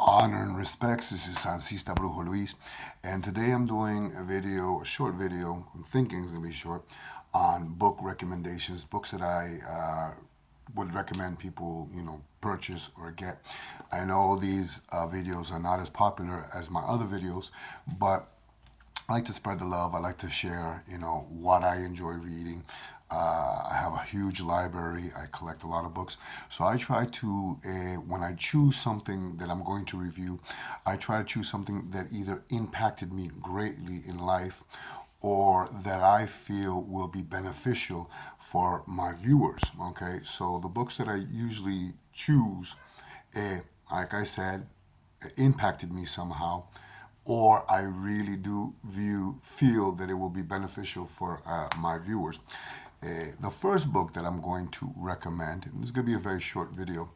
Honor and respects. This is Sancista Brujo Luis, and today I'm doing a short video. I'm thinking it's gonna be short on book recommendations, books that I would recommend people, purchase or get. I know these videos are not as popular as my other videos, but I like to spread the love. I like to share, what I enjoy reading. I have a huge library. I collect a lot of books. So I try to, when I choose something that I'm going to review, I try to choose something that either impacted me greatly in life or that I feel will be beneficial for my viewers. Okay, so the books that I usually choose, like I said, impacted me somehow, or I really do feel that it will be beneficial for my viewers. The first book that I'm going to recommend, and this is going to be a very short video,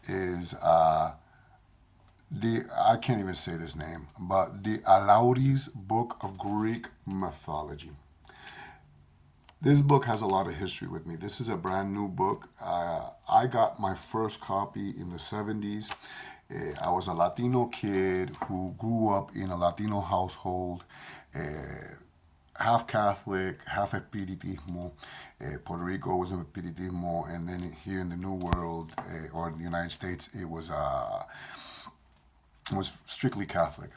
is I can't even say this name, but the D'Aulaires Book of Greek Mythology. This book has a lot of history with me. This is a brand new book. I got my first copy in the 70s. I was a Latino kid who grew up in a Latino household, half Catholic, half Espiritismo. Puerto Rico was a Espiritismo, and then here in the New World, or in the United States, it was strictly Catholic.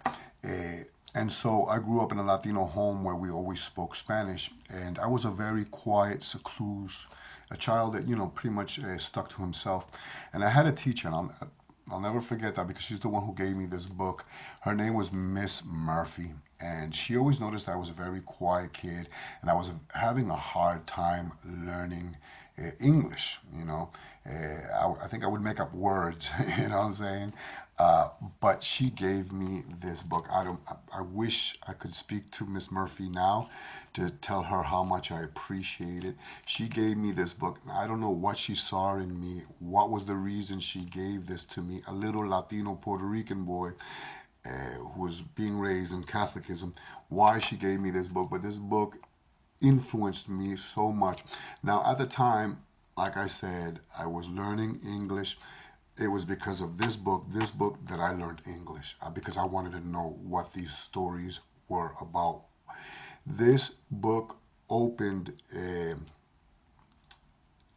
And so I grew up in a Latino home where we always spoke Spanish, and I was a very quiet, secluse, a child that, pretty much stuck to himself. And I had a teacher, and I'll never forget that because she's the one who gave me this book. Her name was Miss Murphy, and she always noticed I was a very quiet kid, and I was having a hard time learning English. I think I would make up words. You know what I'm saying? But she gave me this book. I wish I could speak to Miss Murphy now to tell her how much I appreciate it. She gave me this book. I don't know what she saw in me. What was the reason she gave this to me? A little Latino Puerto Rican boy who was being raised in Catholicism. Why she gave me this book. But this book influenced me so much. Now, at the time, like I said, I was learning English. It was because of this book that I learned English, because I wanted to know what these stories were about. This book opened,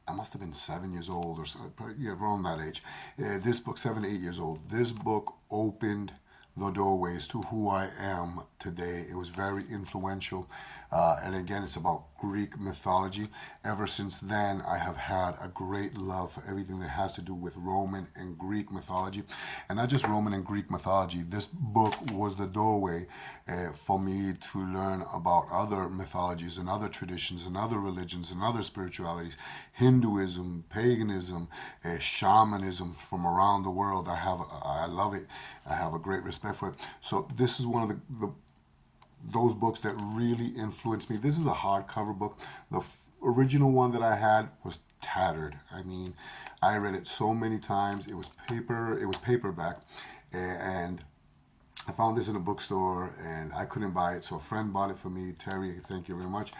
I must have been 7 years old or so, around that age. This book, 7, 8 years old. This book opened the doorways to who I am today. It was very influential. And again, it's about Greek mythology. Ever since then, I have had a great love for everything that has to do with Roman and Greek mythology. And not just Roman and Greek mythology. This book was the doorway for me to learn about other mythologies and other traditions and other religions and other spiritualities. Hinduism, paganism, shamanism from around the world. I love it. I have a great respect for it. So this is one of those books that really influenced me. This is a hardcover book. The original one that I had was tattered. I mean, I read it so many times. It was paperback, and I found this in a bookstore, and I couldn't buy it, so a friend bought it for me. Terry, thank you very much.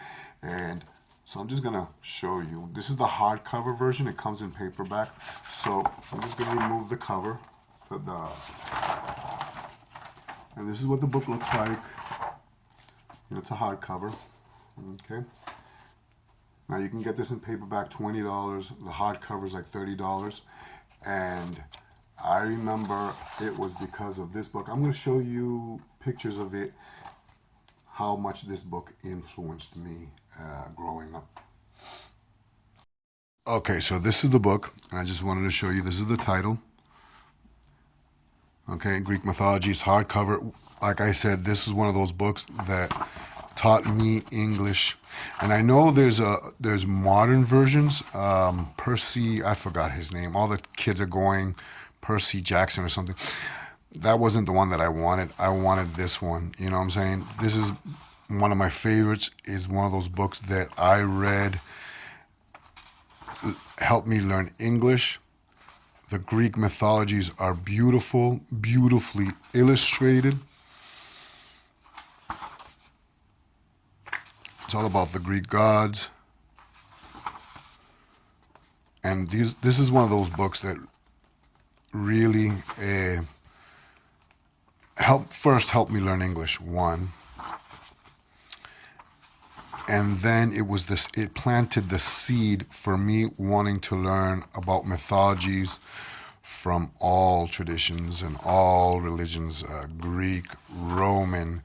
And so I'm just gonna show you. This is the hardcover version. It comes in paperback. So I'm just gonna remove the cover, and this is what the book looks like. It's a hardcover. Okay. Now you can get this in paperback, $20. The hardcover is like $30. And I remember it was because of this book. I'm going to show you pictures of it, how much this book influenced me growing up. Okay, so this is the book. I just wanted to show you. This is the title. Okay, Greek mythology is hardcover. Like I said, this is one of those books that taught me English. And I know there's modern versions. Percy, I forgot his name. All the kids are going Percy Jackson or something. That wasn't the one that I wanted. I wanted this one. You know what I'm saying? This is one of my favorites. Is one of those books that I read, helped me learn English. The Greek mythologies are beautiful, beautifully illustrated. It's all about the Greek gods. And this is one of those books that really helped me learn English, one. And then it planted the seed for me wanting to learn about mythologies from all traditions and all religions, Greek, Roman,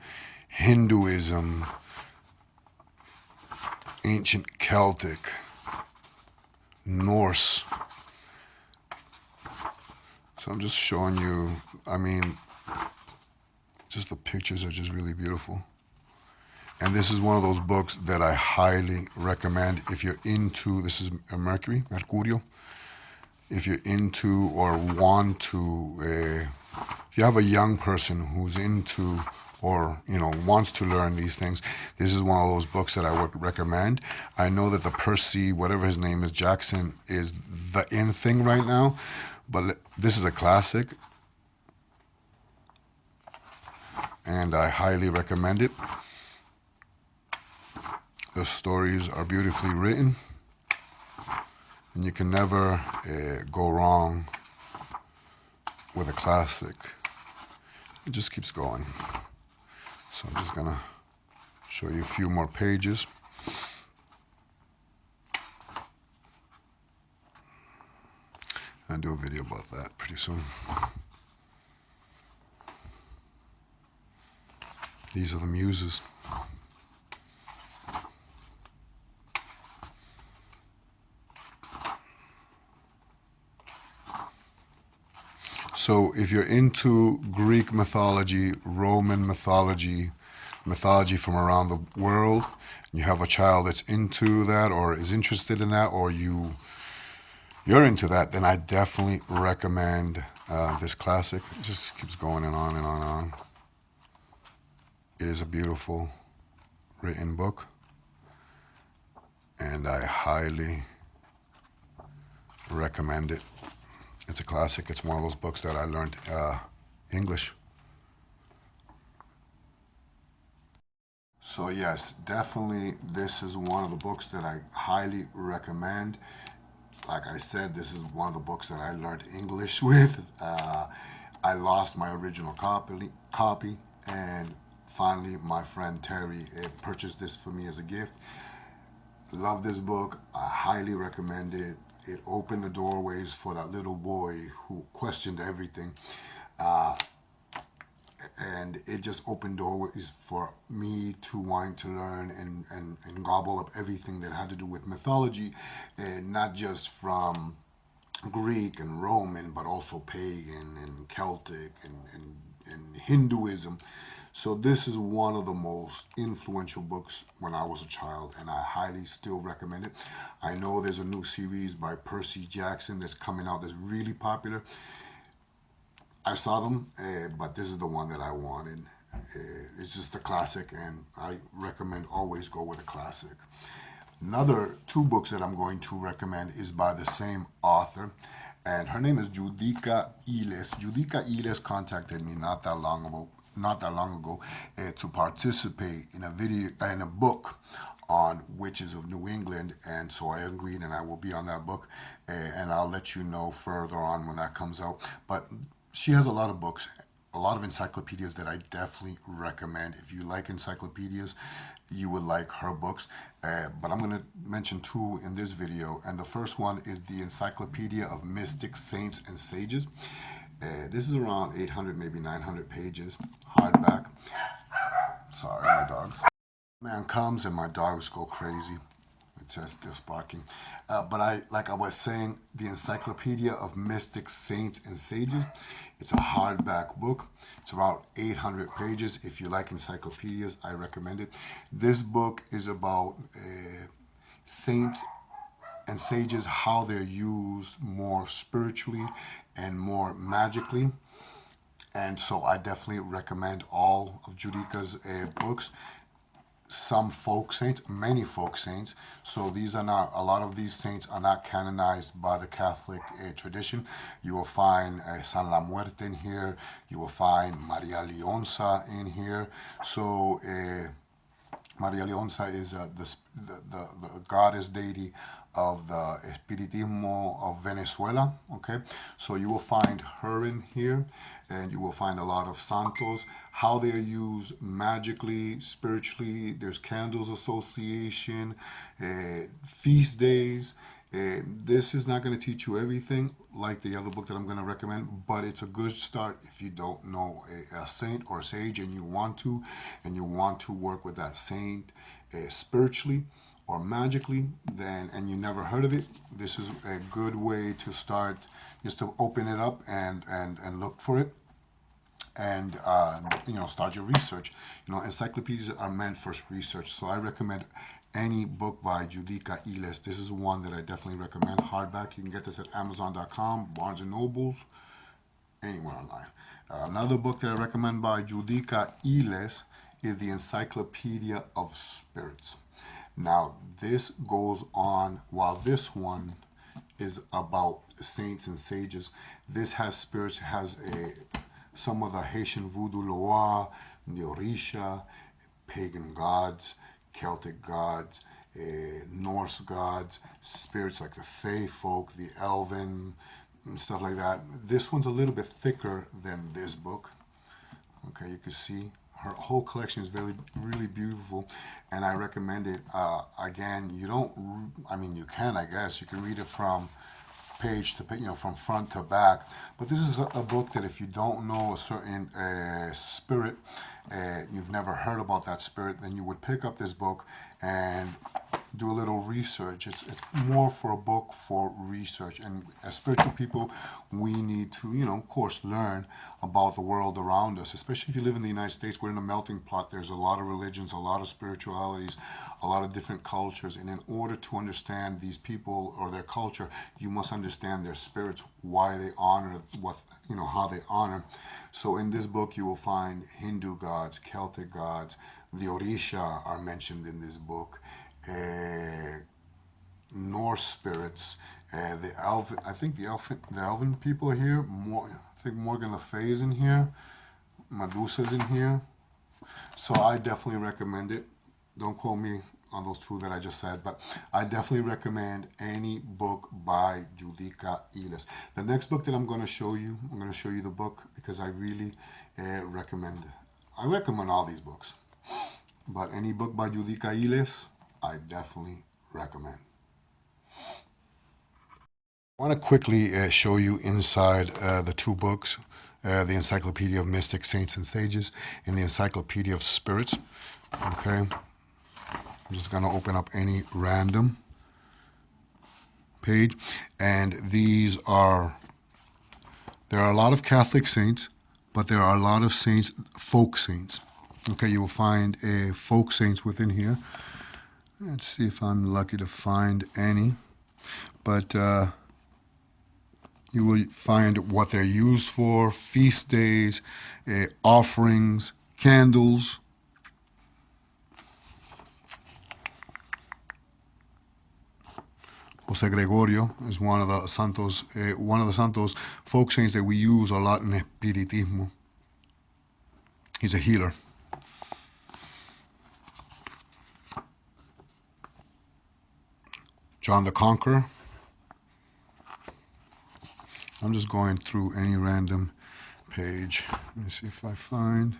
Hinduism, ancient Celtic, Norse. So I'm just showing you, just the pictures are just really beautiful. And this is one of those books that I highly recommend if you're into, this is Mercurio. If you're into or want to, if you have a young person who's into or, wants to learn these things, this is one of those books that I would recommend. I know that the Percy, whatever his name is, Jackson, is the in thing right now, but this is a classic, and I highly recommend it. The stories are beautifully written, and you can never go wrong with a classic. It just keeps going. So I'm just gonna show you a few more pages. I'll do a video about that pretty soon. These are the muses. So if you're into Greek mythology, Roman mythology, mythology from around the world, and you have a child that's into that or is interested in that, or you're into that, then I definitely recommend this classic. It just keeps going and on and on and on. It is a beautiful written book, and I highly recommend it. It's a classic. It's one of those books that I learned English. So yes, definitely this is one of the books that I highly recommend. Like I said, this is one of the books that I learned English with. I lost my original copy, and finally my friend Terry purchased this for me as a gift. Love this book. I highly recommend it. It opened the doorways for that little boy who questioned everything. And it just opened doorways for me to wanting to learn and gobble up everything that had to do with mythology, and not just from Greek and Roman, but also pagan and Celtic and Hinduism. So this is one of the most influential books when I was a child, and I highly still recommend it. I know there's a new series by Percy Jackson that's coming out that's really popular. I saw them, but this is the one that I wanted. It's just a classic, and I recommend always go with a classic. Another two books that I'm going to recommend is by the same author, and her name is Judika Illes. Judika Illes contacted me not that long ago to participate in a book on witches of New England, and so I agreed, and I will be on that book, and I'll let you know further on when that comes out. But she has a lot of books, a lot of encyclopedias that I definitely recommend. If you like encyclopedias, you would like her books. But I'm going to mention two in this video, and the first one is the Encyclopedia of Mystics, Saints, and Sages. This is around 800, maybe 900 pages, hardback. Sorry, my dogs. Man comes and my dogs go crazy. It's just they're barking. But like I was saying, the Encyclopedia of Mystics, Saints, and Sages. It's a hardback book. It's around 800 pages. If you like encyclopedias, I recommend it. This book is about saints and sages, how they're used more spiritually and more magically. And so I definitely recommend all of Judika's books. Some folk saints, many folk saints. So these are not, a lot of these saints are not canonized by the Catholic tradition. You will find San La Muerte in here. You will find Maria Leonza in here. So Maria Leonza is the goddess deity of the Espiritismo of Venezuela. Okay, so you will find her in here, and you will find a lot of santos, how they are used magically, spiritually. There's candles association, feast days. This is not going to teach you everything like the other book that I'm going to recommend, but it's a good start if you don't know a saint or a sage and you want to work with that saint spiritually or magically, then, and you never heard of it. This is a good way to start, just to open it up and look for it, and start your research. Encyclopedias are meant for research, so I recommend any book by Judika Illes. This is one that I definitely recommend. Hardback, you can get this at Amazon.com, Barnes and Nobles, anywhere online. Another book that I recommend by Judika Illes is the Encyclopedia of Spirits. Now, this goes on, while this one is about saints and sages, this has spirits, has some of the Haitian voodoo Loa, the Orisha, pagan gods, Celtic gods, Norse gods, spirits like the Fae folk, the Elven, and stuff like that. This one's a little bit thicker than this book. Okay, you can see her whole collection is really beautiful, and I recommend it. Again, you can, I guess, you can read it from page to page, from front to back. But this is a book that if you don't know a certain spirit, you've never heard about that spirit, then you would pick up this book and do a little research. It's more for a book for research. And as spiritual people, we need to, of course, learn about the world around us. Especially if you live in the United States, we're in a melting pot. There's a lot of religions, a lot of spiritualities, a lot of different cultures. And in order to understand these people or their culture, you must understand their spirits, why they honor how they honor. So in this book, you will find Hindu gods, Celtic gods, the Orisha are mentioned in this book, Norse spirits, the Elven. I think the Elven people are here. I think Morgan Le Fay is in here. Medusa's in here. So I definitely recommend it. Don't quote me on those two that I just said, but I definitely recommend any book by Judika Illes. The next book that I'm going to show you the book because I really recommend it. I recommend all these books, but any book by Judika Illes, I definitely recommend. I want to quickly show you inside the two books, the Encyclopedia of Mystics, Saints, and Sages, and the Encyclopedia of Spirits. Okay. I'm just going to open up any random page. And there are a lot of Catholic saints, but there are a lot of saints, folk saints. Okay, you will find folk saints within here. Let's see if I'm lucky to find any. But you will find what they're used for, feast days, offerings, candles. Jose Gregorio is one of the santos folk saints that we use a lot in Espiritismo. He's a healer. John the Conqueror. I'm just going through any random page. Let me see if I find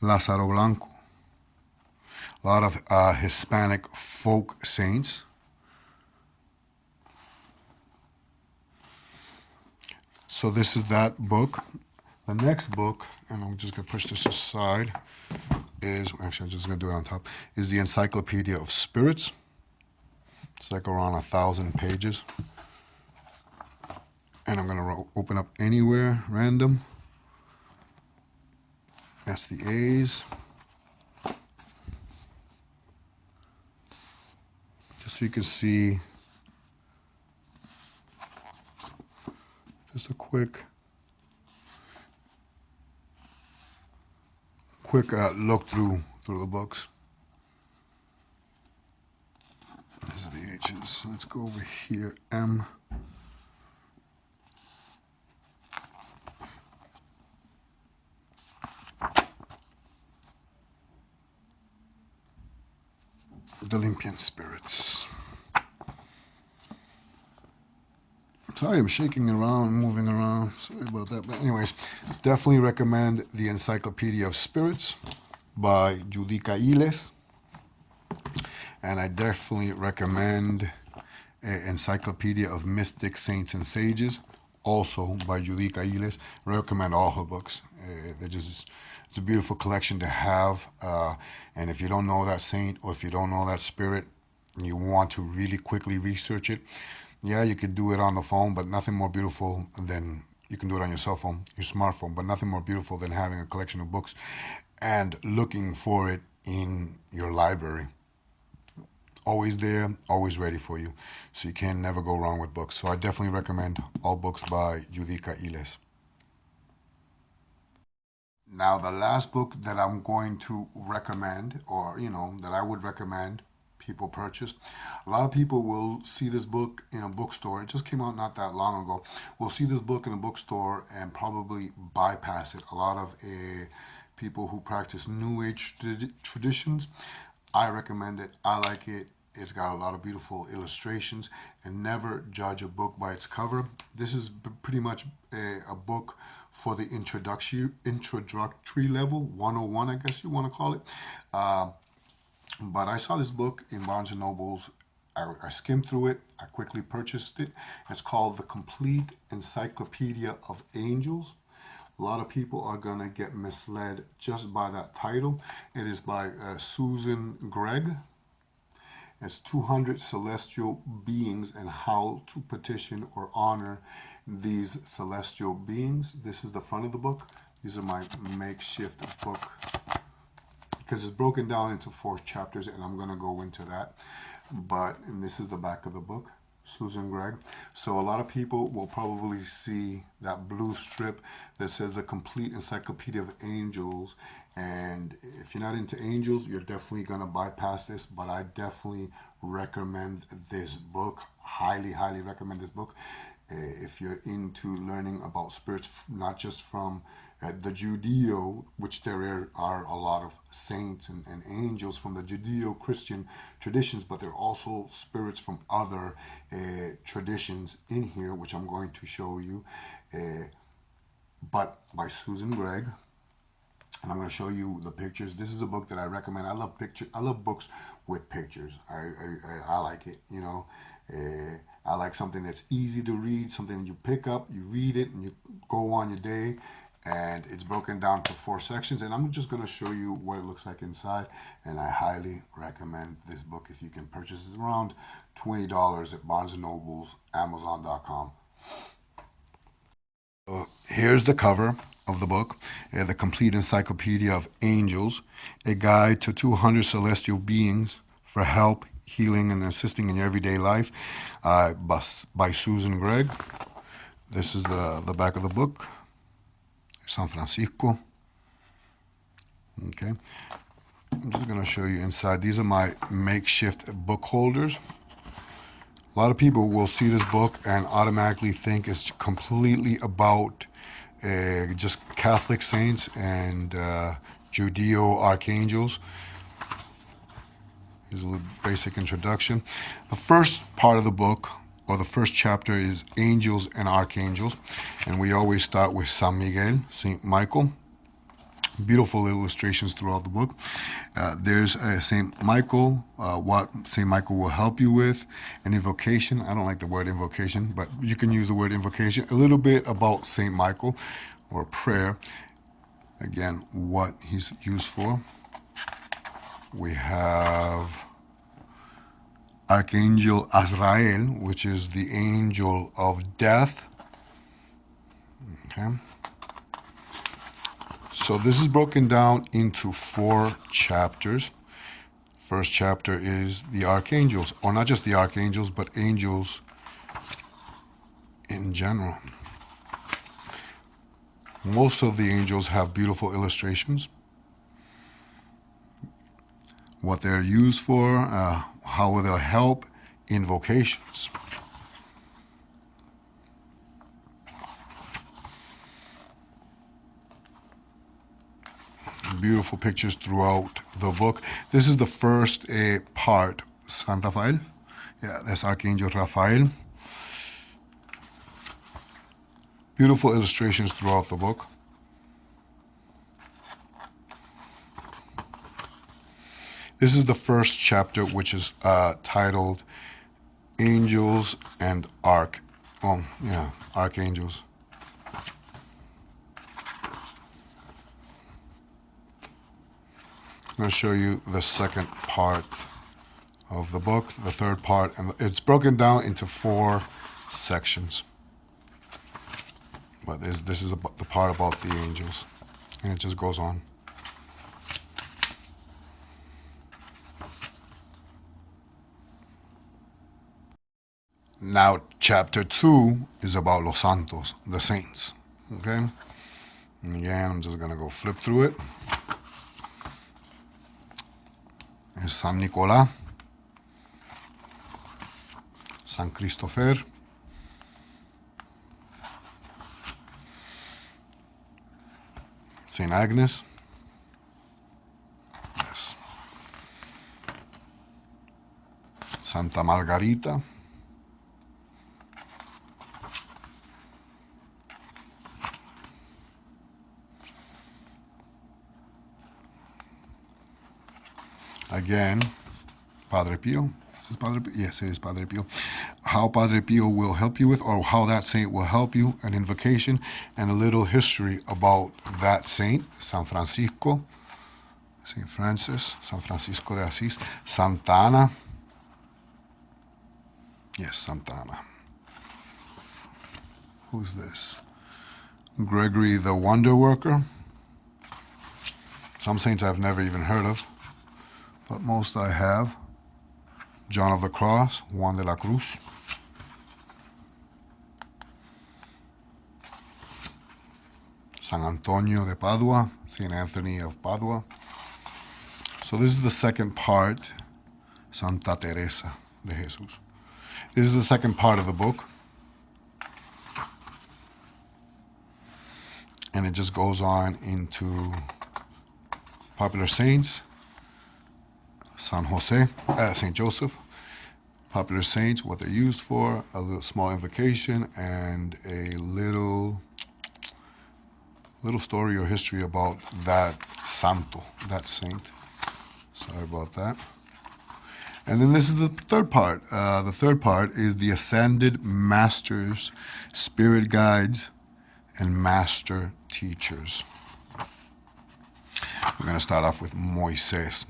Lázaro Blanco. A lot of Hispanic folk saints. So this is that book. The next book, and I'm just going to push this aside, I'm just going to do it on top, is the Encyclopedia of Spirits. It's like around 1,000 pages. And I'm going to open up anywhere, random. That's the A's. Just so you can see just a quick look through the books. This is the H's. Let's go over here. M. the Olympian spirits. Sorry, I'm shaking around, moving around. Sorry about that. But anyways, definitely recommend the Encyclopedia of Spirits by Judika Illes. And I definitely recommend Encyclopedia of Mystics, Saints, and Sages, also by Judika Illes. I recommend all her books. It's a beautiful collection to have. And if you don't know that saint or if you don't know that spirit, and you want to really quickly research it, yeah, you could do it on the phone, but nothing more beautiful than, you can do it on your cell phone, your smartphone, but nothing more beautiful than having a collection of books and looking for it in your library. Always there, always ready for you. So you can never go wrong with books. So I definitely recommend all books by Judika Illes. Now, the last book that I'm going to recommend, or, that I would recommend people purchase. A lot of people will see this book in a bookstore. It just came out not that long ago. We'll see this book in a bookstore and probably bypass it. A lot of people who practice New Age traditions, I recommend it. I like it. It's got a lot of beautiful illustrations, and never judge a book by its cover. This is pretty much a book for the introductory level, 101, I guess you want to call it. But I saw this book in Barnes & Noble's. I skimmed through it. I quickly purchased it. It's called The Complete Encyclopedia of Angels. A lot of people are going to get misled just by that title. It is by Susan Gregg. It's 200 celestial beings and how to petition or honor these celestial beings. This is the front of the book. These are my makeshift book, because it's broken down into 4 chapters, and I'm going to go into that. And this is the back of the book, Susan Gregg. So a lot of people will probably see that blue strip that says The Complete Encyclopedia of Angels. And if you're not into angels, you're definitely going to bypass this. But I definitely recommend this book. Highly, highly recommend this book. If you're into learning about spirits, not just from the Judeo, which there are a lot of saints and angels from the Judeo-Christian traditions, but there are also spirits from other traditions in here, which I'm going to show you. But by Susan Gregg, and I'm going to show you the pictures. This is a book that I recommend. I love pictures. I love books with pictures. I like it. I like something that's easy to read, something that you pick up, you read it, and you go on your day. And it's broken down to 4 sections. And I'm just going to show you what it looks like inside. And I highly recommend this book if you can purchase it. Around $20 at Barnes & Noble's, Amazon.com. Here's the cover of the book, The Complete Encyclopedia of Angels, a guide to 200 celestial beings for help, healing, and assisting in your everyday life, by Susan Gregg. This is the back of the book, San Francisco. Okay, I'm just going to show you inside. These are my makeshift book holders. A lot of people will see this book and automatically think it's completely about just Catholic saints and Judeo archangels. Here's a little basic introduction. The first part of the book, or the first chapter, is Angels and Archangels. And we always start with San Miguel, St. Michael. Beautiful illustrations throughout the book. There's St. Michael, what St. Michael will help you with, an invocation. I don't like the word invocation, but you can use the word invocation. A little bit about St. Michael, or prayer. Again, what he's used for. We have Archangel Azrael, which is the angel of death. Okay. So this is broken down into 4 chapters. First chapter is the archangels, or not just the archangels, but angels in general. Most of the angels have beautiful illustrations. What they're used for, how they'll help, invocations. beautiful pictures throughout the book. This is the first part, San Rafael. Yeah, that's Archangel Raphael. Beautiful illustrations throughout the book. This is the first chapter, which is titled Angels and Archangels. I'm going to show you the second part of the book, the third part, and it's broken down into 4 sections. But this is the part about the angels, and it just goes on. Now, chapter 2 is about Los Santos, the saints. Okay? And again, I'm just going to go flip through it. There's San Nicolás, San Christopher, Saint Agnes, yes, Santa Margarita, again, Padre Pio. Is this Padre Pio? Yes, it is Padre Pio. How Padre Pio will help you with, or how that saint will help you, an invocation, and a little history about that saint, San Francisco, Saint Francis, San Francisco de Asís, Santa Ana. Yes, Santa Ana. Who's this? Gregory the Wonder Worker. Some saints I've never even heard of, but most I have. John of the Cross, Juan de la Cruz. San Antonio de Padua, Saint Anthony of Padua. So this is the second part, Santa Teresa de Jesus. This is the second part of the book. And it just goes on into popular saints. San Jose, Saint Joseph, popular saints, what they're used for, a little small invocation, and a little story or history about that santo, that saint. Sorry about that. And then this is the third part. The third part is the Ascended Masters, Spirit Guides, and Master Teachers. We're going to start off with Moses.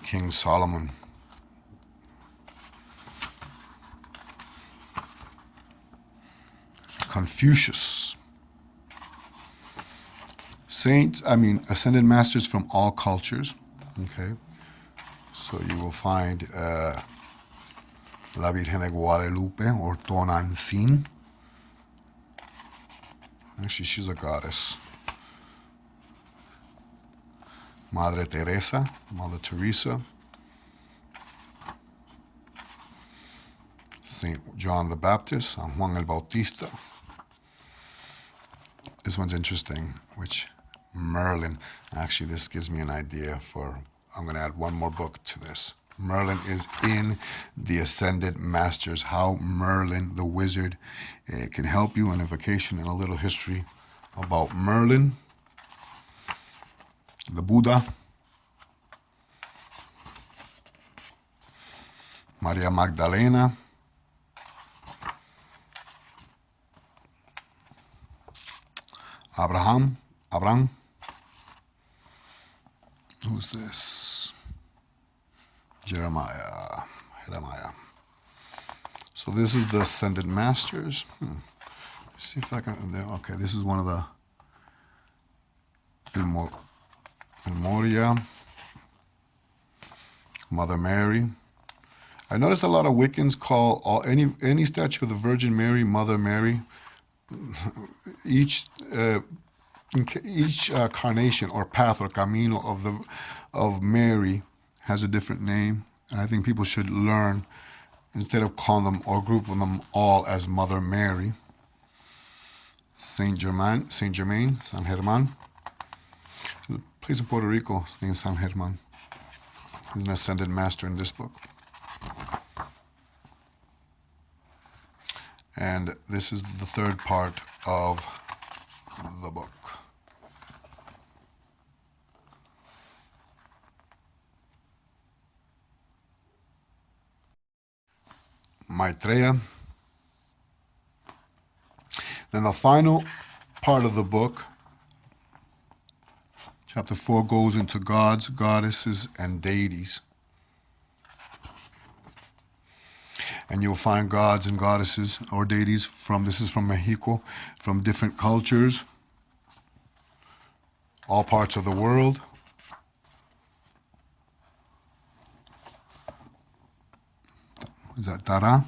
King Solomon. Confucius. Ascended masters from all cultures. Okay. So you will find La Virgen de Guadalupe, or Tonantzin. Actually, she's a goddess. Madre Teresa, Mother Teresa. Saint John the Baptist, San Juan el Bautista. This one's interesting, which Merlin. Actually, this gives me an idea for, I'm going to add one more book to this. Merlin is in the Ascended Masters. How Merlin, the wizard, can help you, an invocation and a little history about Merlin. The Buddha. Maria Magdalena. Abraham. Who's this? Jeremiah. So this is the Ascended Masters. Let's see if I can. Okay, this is one of the El Moria. Mother Mary. I noticed a lot of Wiccans call any statue of the Virgin Mary Mother Mary. Each carnation or path or camino of Mary has a different name, and I think people should learn, instead of calling them or grouping them all as Mother Mary. San German. There's a place in Puerto Rico named San German. He's an ascended master in this book. And this is the third part of the book. Maitreya. Then the final part of the book, chapter 4, goes into gods, goddesses, and deities. And you'll find gods and goddesses or deities this is from Mexico, from different cultures, all parts of the world. Is that Tara?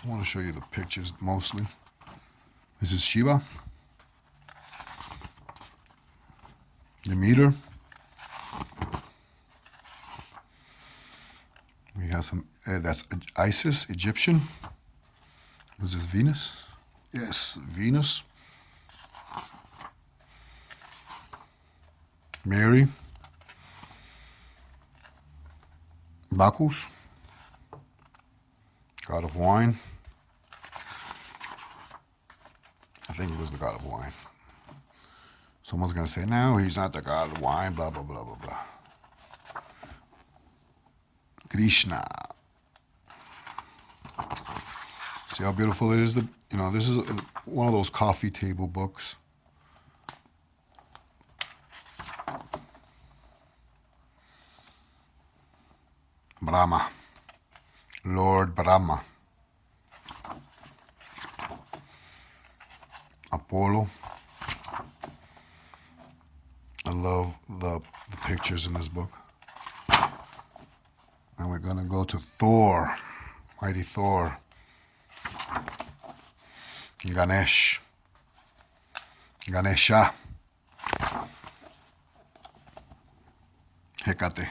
I want to show you the pictures mostly. This is Shiva, Demeter. We have some, that's Isis, Egyptian. Was this Venus? Yes, Venus. Mary. Bacchus, god of wine. I think he was the god of wine. Someone's going to say, no, he's not the god of wine, blah, blah, blah, blah, blah. Krishna. See how beautiful it is? This is one of those coffee table books. Brahma, Lord Brahma, Apollo. I love the pictures in this book. And we're going to go to Thor, mighty Thor, Ganesha, Hecate.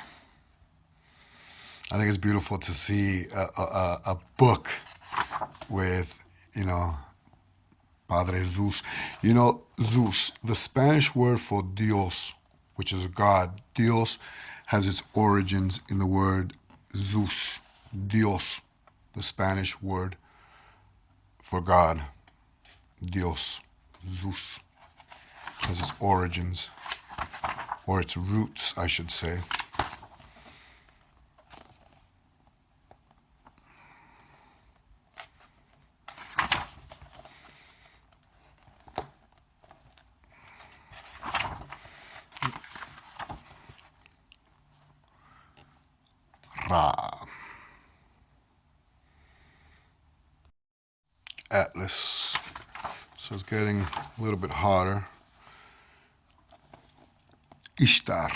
I think it's beautiful to see a book with, Padre Zeus. Zeus, the Spanish word for Dios, which is God. Dios has its origins in the word Zeus. Dios, the Spanish word for God. Dios, Zeus, has its origins, or its roots, I should say. Atlas. So it's getting a little bit harder. Ishtar.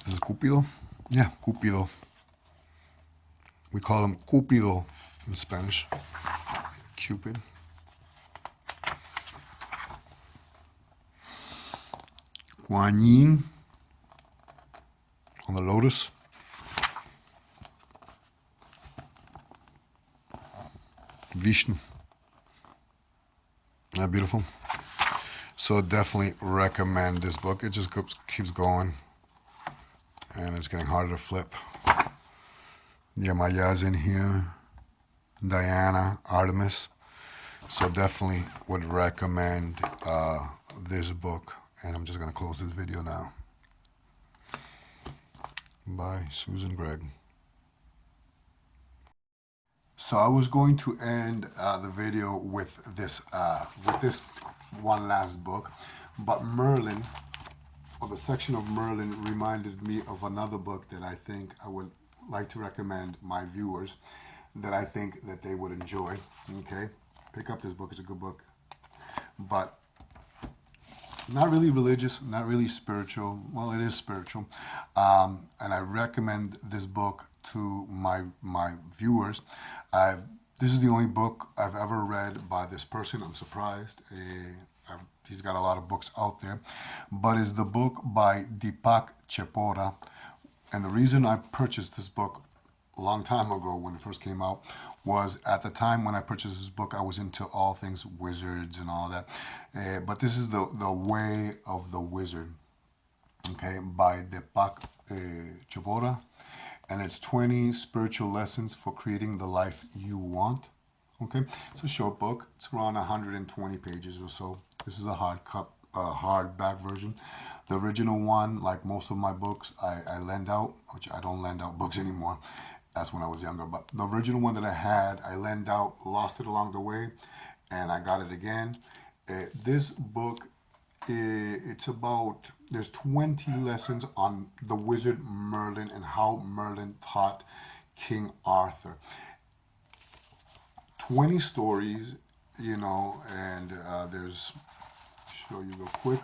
This is Cupido? Yeah, Cupido. We call him Cupido in Spanish. Cupid. Guan Yin on the lotus. Vishnu. Isn't that beautiful? So definitely recommend this book. It just keeps going. And it's getting harder to flip. Yamaya's in here. Diana, Artemis. So definitely would recommend this book. And I'm just going to close this video now. By Susan Gregg. So I was going to end the video with this one last book, but Merlin, or the section of Merlin, reminded me of another book that I think I would like to recommend my viewers, that I think that they would enjoy. Okay, pick up this book; it's a good book, but not really religious, not really spiritual. Well, it is spiritual, and I recommend this book to my viewers. This is the only book I've ever read by this person. I'm surprised. He's got a lot of books out there, but it's the book by Deepk Chopra, And the reason I purchased this book a long time ago when it first came out was at the time when I purchased this book, I was into all things wizards and all that. But this is the Way of the Wizard, okay, by Deepk Chopra. And it's 20 spiritual lessons for creating the life you want. Okay, it's a short book. It's around 120 pages or so. This is a hardback version. The original one, like most of my books, I lend out, which I don't lend out books anymore. That's when I was younger. But the original one that I had, I lend out, lost it along the way, and I got it again. This book, it's about, there's 20 lessons on the wizard Merlin and how Merlin taught King Arthur. 20 stories, you know, and there's, show you real quick,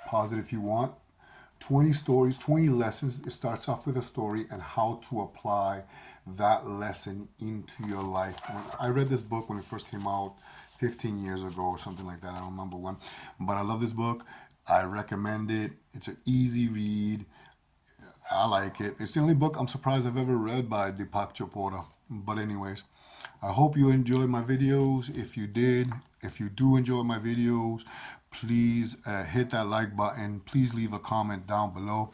pause it if you want. 20 stories, 20 lessons. It starts off with a story and how to apply that lesson into your life. When I read this book when it first came out 15 years ago or something like that. I don't remember when, but I love this book. I recommend it. It's an easy read. I like it. It's the only book I'm surprised I've ever read by Deepk Chopra. But anyways, I hope you enjoyed my videos. If you did, if you do enjoy my videos, please hit that like button. Please leave a comment down below.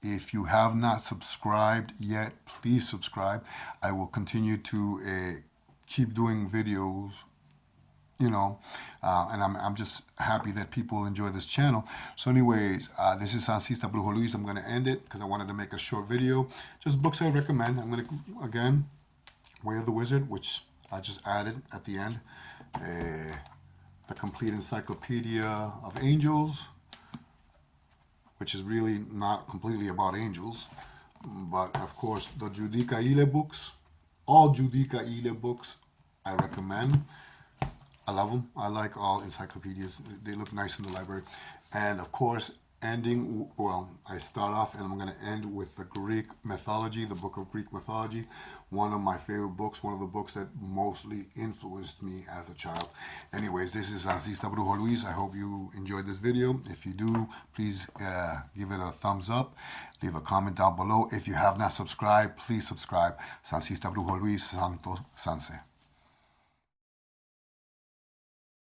If you have not subscribed yet, please subscribe. I will continue to keep doing videos, you know, and I'm just happy that people enjoy this channel. So anyways, this is Sancista Brujo Luis. I'm going to end it because I wanted to make a short video. Just books I recommend. I'm going to, again, Way of the Wizard, which I just added at the end. The complete Encyclopedia of Angels, which is really not completely about angels. But of course, the Judika Illes books, all Judika Illes books, I recommend. I love them. I like all encyclopedias. They look nice in the library. And of course, ending, well, I start off and I'm going to end with the Greek mythology, the book of Greek mythology. One of my favorite books, one of the books that mostly influenced me as a child. Anyways, this is Sancista Brujo Luis. I hope you enjoyed this video. If you do, please give it a thumbs up. Leave a comment down below. If you have not subscribed, please subscribe. Sancista Brujo Luis, Santo Sanse.